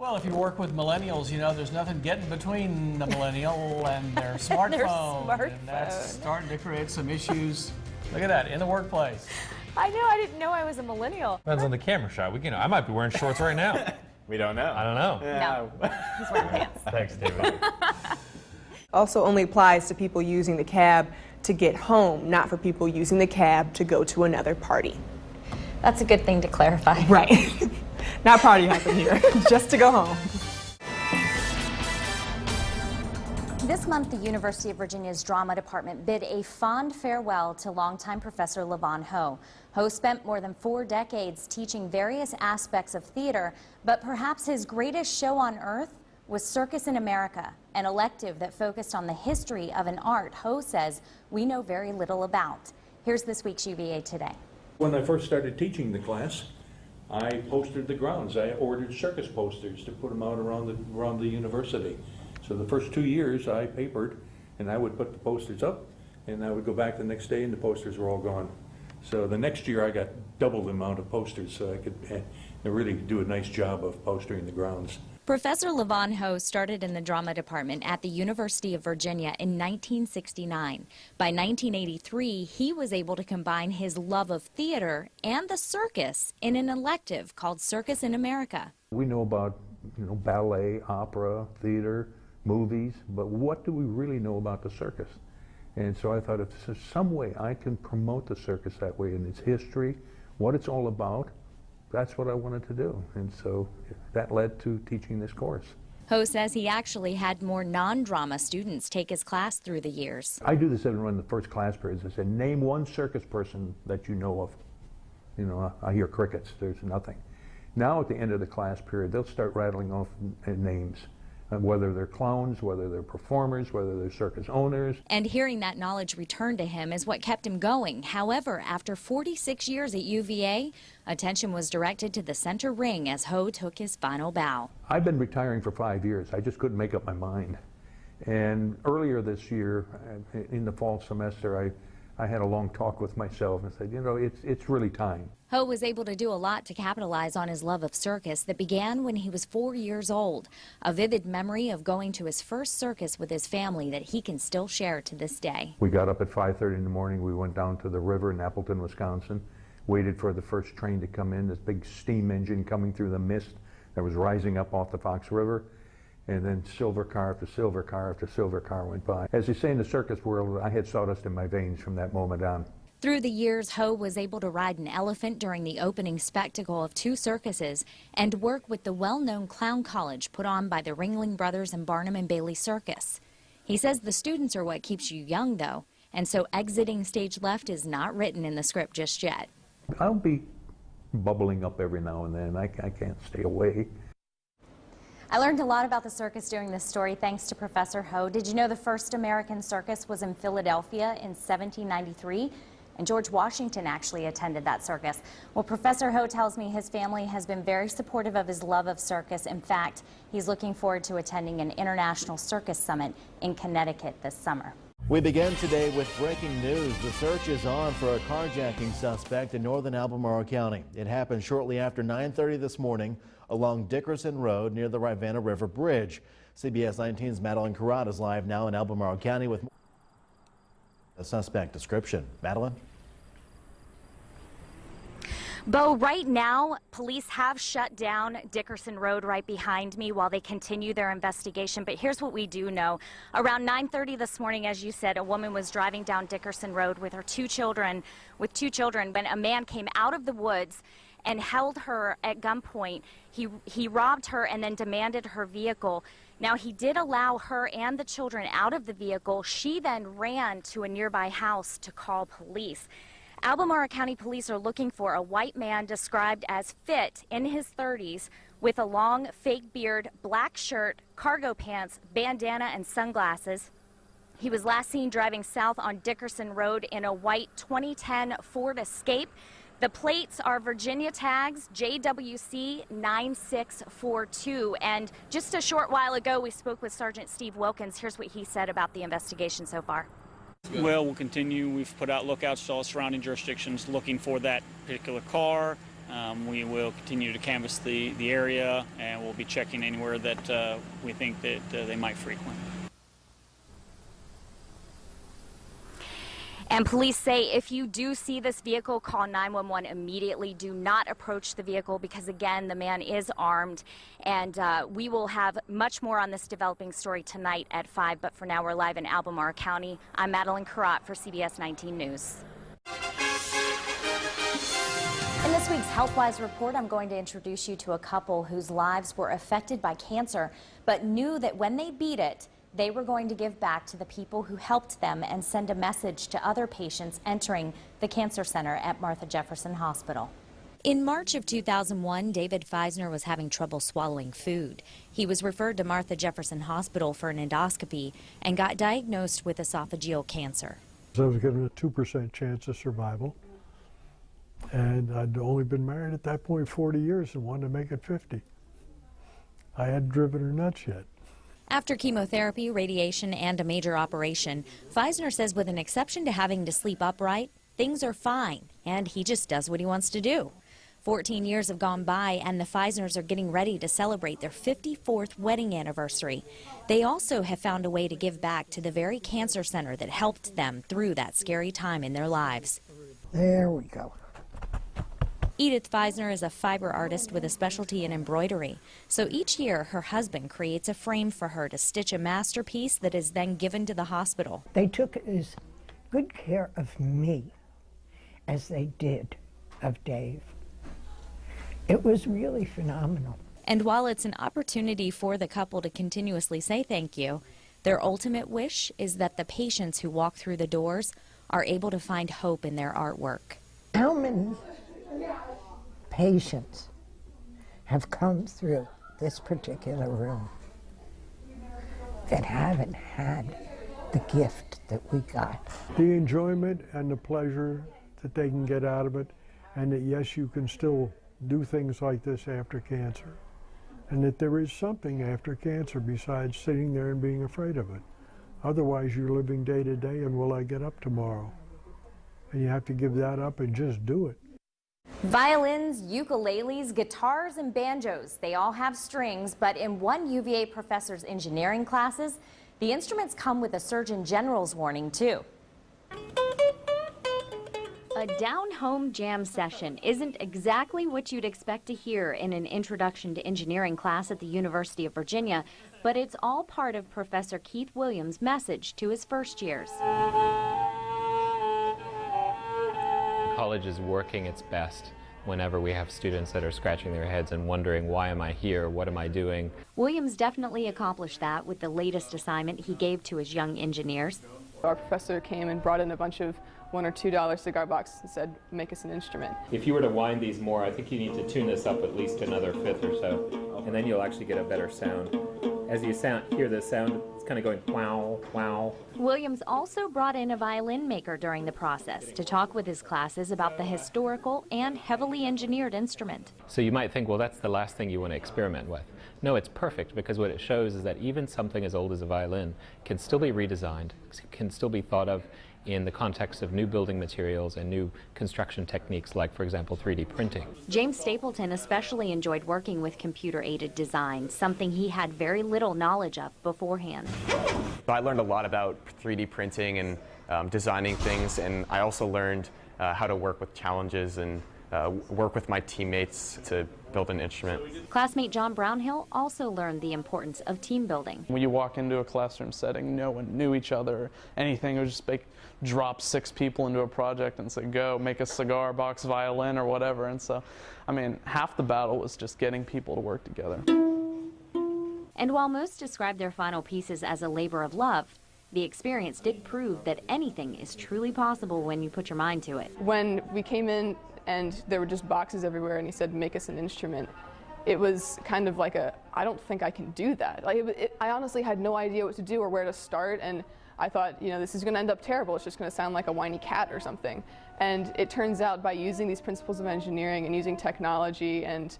Well, if you work with millennials, you know there's nothing getting between the millennial and their smartphone. And that's starting to create some issues. Look at that, in the workplace. I know, I didn't know I was a millennial. Depends on the camera shot. I might be wearing shorts right now. We don't know. I don't know. No, he's wearing pants. Thanks, David. Also only applies to people using the cab to get home, not for people using the cab to go to another party. That's a good thing to clarify. Right. Not party hopping here, just to go home. This month, the University of Virginia's drama department bid a fond farewell to longtime Professor Levon Ho. Ho spent more than 4 decades teaching various aspects of theater, but perhaps his greatest show on earth was Circus in America, an elective that focused on the history of an art Ho says we know very little about. Here's this week's UVA Today. When I first started teaching the class, I postered the grounds. I ordered circus posters to put them out around the university. So the first 2 years I papered, and I would put the posters up, and I would go back the next day and the posters were all gone. So the next year I got double the amount of posters, so I could really do a nice job of postering the grounds. Professor Levon Ho started in the drama department at the University of Virginia in 1969. By 1983, he was able to combine his love of theater and the circus in an elective called Circus in America. We know about ballet, opera, theater, movies, but what do we really know about the circus? And so I thought if there's some way I can promote the circus that way in its history, what it's all about, that's what I wanted to do. And so that led to teaching this course. Ho says he actually had more non-drama students take his class through the years. I do this every one of the first class periods. I said, name one circus person that you know of. I hear crickets, there's nothing. Now at the end of the class period, they'll start rattling off names, whether they're clowns, whether they're performers, whether they're circus owners. And hearing that knowledge return to him is what kept him going. However, after 46 years at UVA, attention was directed to the center ring as Ho took his final bow. I've been retiring for 5 years. I just couldn't make up my mind. And earlier this year, in the fall semester, I had a long talk with myself and said, it's really time. Ho was able to do a lot to capitalize on his love of circus that began when he was 4 years old. A vivid memory of going to his first circus with his family that he can still share to this day. We got up at 5:30 in the morning. We went down to the river in Appleton, Wisconsin, waited for the first train to come in, this big steam engine coming through the mist that was rising up off the Fox River. And then silver car after silver car after silver car went by. As they say in the circus world, I had sawdust in my veins from that moment on. Through the years, Ho was able to ride an elephant during the opening spectacle of 2 circuses and work with the well-known clown college put on by the Ringling Brothers and Barnum and Bailey Circus. He says the students are what keeps you young, though, and so exiting stage left is not written in the script just yet. I'll be bubbling up every now and then. I can't stay away. I learned a lot about the circus doing this story thanks to Professor Ho. Did you know the first American circus was in Philadelphia in 1793? And George Washington actually attended that circus. Well, Professor Ho tells me his family has been very supportive of his love of circus. In fact, he's looking forward to attending an international circus summit in Connecticut this summer. We begin today with breaking news. The search is on for a carjacking suspect in northern Albemarle County. It happened shortly after 9:30 this morning along Dickerson Road near the Rivanna River Bridge. CBS 19's Madeline Carrad is live now in Albemarle County with a suspect description. Madeline? Bo, right now, police have shut down Dickerson Road right behind me while they continue their investigation. But here's what we do know. Around 9:30 this morning, as you said, a woman was driving down Dickerson Road with her two children, when a man came out of the woods and held her at gunpoint. He robbed her and then demanded her vehicle. Now, he did allow her and the children out of the vehicle. She then ran to a nearby house to call police. Albemarle County Police are looking for a white man described as fit in his 30s with a long fake beard, black shirt, cargo pants, bandana, and sunglasses. He was last seen driving south on Dickerson Road in a white 2010 Ford Escape. The plates are Virginia tags, JWC 9642. And just a short while ago, we spoke with Sergeant Steve Wilkins. Here's what he said about the investigation so far. Well, we'll continue. We've put out lookouts to all surrounding jurisdictions looking for that particular car. We will continue to canvass the area, and we'll be checking anywhere that we think that they might frequent. And police say if you do see this vehicle, call 911 immediately. Do not approach the vehicle because, again, the man is armed. And we will have much more on this developing story tonight at 5. But for now, we're live in Albemarle County. I'm Madeline Carrot for CBS 19 News. In this week's HealthWise report, I'm going to introduce you to a couple whose lives were affected by cancer, but knew that when they beat it, they were going to give back to the people who helped them and send a message to other patients entering the cancer center at Martha Jefferson Hospital. In March of 2001, David Feisner was having trouble swallowing food. He was referred to Martha Jefferson Hospital for an endoscopy and got diagnosed with esophageal cancer. I was given a 2% chance of survival, and I'd only been married at that point 40 years and wanted to make it 50. I hadn't driven her nuts yet. After chemotherapy, radiation, and a major operation, Feisner says with an exception to having to sleep upright, things are fine, and he just does what he wants to do. 14 years have gone by, and the Feisners are getting ready to celebrate their 54th wedding anniversary. They also have found a way to give back to the very cancer center that helped them through that scary time in their lives. There we go. Edith Feisner is a fiber artist with a specialty in embroidery. So each year, her husband creates a frame for her to stitch a masterpiece that is then given to the hospital. They took as good care of me as they did of Dave. It was really phenomenal. And while it's an opportunity for the couple to continuously say thank you, their ultimate wish is that the patients who walk through the doors are able to find hope in their artwork. How many patients have come through this particular room that haven't had the gift that we got? The enjoyment and the pleasure that they can get out of it, and that yes, you can still do things like this after cancer, and that there is something after cancer besides sitting there and being afraid of it. Otherwise, you're living day to day, and will I get up tomorrow? And you have to give that up and just do it. Violins, ukuleles, guitars, and banjos, they all have strings, but in one UVA professor's engineering classes, the instruments come with a Surgeon General's warning, too. A down-home jam session isn't exactly what you'd expect to hear in an Introduction to Engineering class at the University of Virginia, but it's all part of Professor Keith Williams' message to his first years. College is working its best whenever we have students that are scratching their heads and wondering, why am I here? What am I doing? Williams definitely accomplished that with the latest assignment he gave to his young engineers. Our professor came and brought in a bunch of $1 or $2 cigar boxes and said, make us an instrument. If you were to wind these more, I think you need to tune this up at least another fifth or so, and then you'll actually get a better sound. As you hear this sound, it's kind of going wow, wow. Williams also brought in a violin maker during the process to talk with his classes about the historical and heavily engineered instrument. So you might think, well, that's the last thing you want to experiment with. No, it's perfect, because what it shows is that even something as old as a violin can still be redesigned, can still be thought of in the context of new building materials and new construction techniques, like, for example, 3D printing. James Stapleton especially enjoyed working with computer-aided design, something he had very little knowledge of beforehand. I learned a lot about 3D printing and designing things, and I also learned how to work with challenges and work with my teammates to build an instrument. Classmate John Brownhill also learned the importance of team building. When you walk into a classroom setting, no one knew each other or anything. It was just like drop 6 people into a project and say, go make a cigar box violin or whatever. And so, I mean, half the battle was just getting people to work together. And while most describe their final pieces as a labor of love, the experience did prove that anything is truly possible when you put your mind to it. When we came in and there were just boxes everywhere and he said, make us an instrument, it was kind of like I don't think I can do that. Like I honestly had no idea what to do or where to start, and I thought, this is going to end up terrible. It's just going to sound like a whiny cat or something. And it turns out by using these principles of engineering and using technology and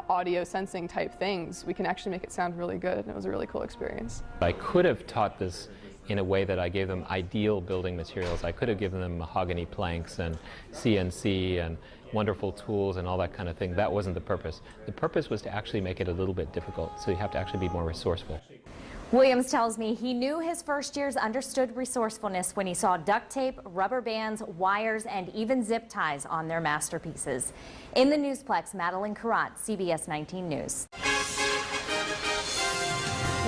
audio sensing type things, we can actually make it sound really good, and it was a really cool experience. I could have taught this in a way that I gave them ideal building materials. I could have given them mahogany planks and CNC and wonderful tools and all that kind of thing. That wasn't the purpose. The purpose was to actually make it a little bit difficult, so you have to actually be more resourceful. Williams tells me he knew his first years understood resourcefulness when he saw duct tape, rubber bands, wires, and even zip ties on their masterpieces. In the Newsplex, Madeline Karat, CBS 19 News.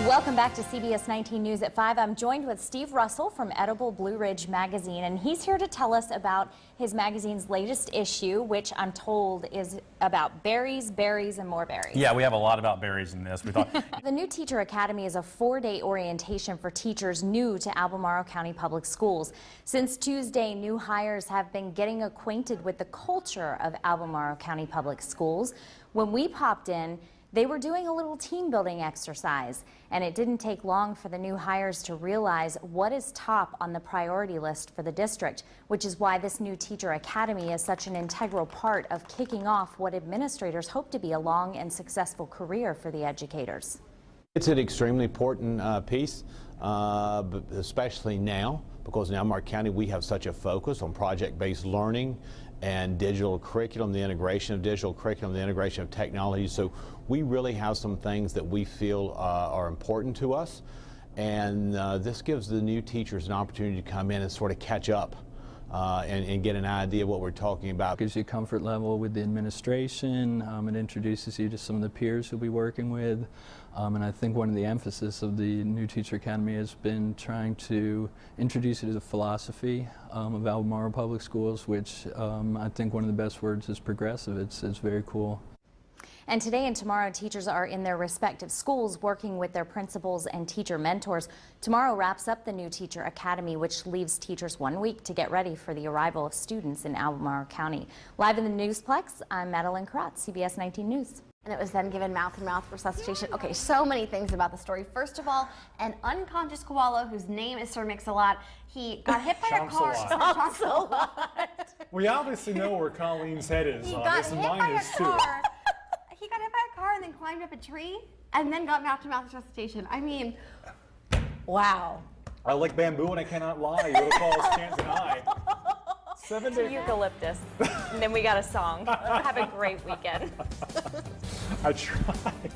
Welcome back to CBS 19 News at 5. I'm joined with Steve Russell from Edible Blue Ridge magazine, and he's here to tell us about his magazine's latest issue, which I'm told is about berries, berries, and more berries. Yeah, we have a lot about berries in this. We thought The New Teacher Academy is a 4-day orientation for teachers new to Albemarle County Public Schools. Since Tuesday, new hires have been getting acquainted with the culture of Albemarle County Public Schools. When we popped in, they were doing a little team building exercise, and it didn't take long for the new hires to realize what is top on the priority list for the district, which is why this New Teacher Academy is such an integral part of kicking off what administrators hope to be a long and successful career for the educators. It's an extremely important piece, especially now, because in Albemarle County we have such a focus on project-based learning and digital curriculum, the integration of digital curriculum, the integration of technology. So we really have some things that we feel are important to us, and this gives the new teachers an opportunity to come in and sort of catch up and get an idea of what we're talking about. Gives you comfort level with the administration. It introduces you to some of the peers you'll be working with. And I think one of the emphasis of the New Teacher Academy has been trying to introduce you to the philosophy of Albemarle Public Schools, which I think one of the best words is progressive. It's very cool. And today and tomorrow, teachers are in their respective schools working with their principals and teacher mentors. Tomorrow wraps up the New Teacher Academy, which leaves teachers 1 week to get ready for the arrival of students in Albemarle County. Live in the Newsplex, I'm Madeline Karat, CBS 19 News. And it was then given mouth-to-mouth resuscitation. Okay, so many things about the story. First of all, an unconscious koala whose name is Sir Mix-a-Lot. He got hit by a car. Chomps a lot. We obviously know where Colleen's head is on this, and mine is too. He got hit by a car and then climbed up a tree and then got mouth-to-mouth resuscitation. I mean, wow. I like bamboo and I cannot lie. You're gonna call us Stanton High. 7 days. Eucalyptus. And then we got a song. Have a great weekend. I tried.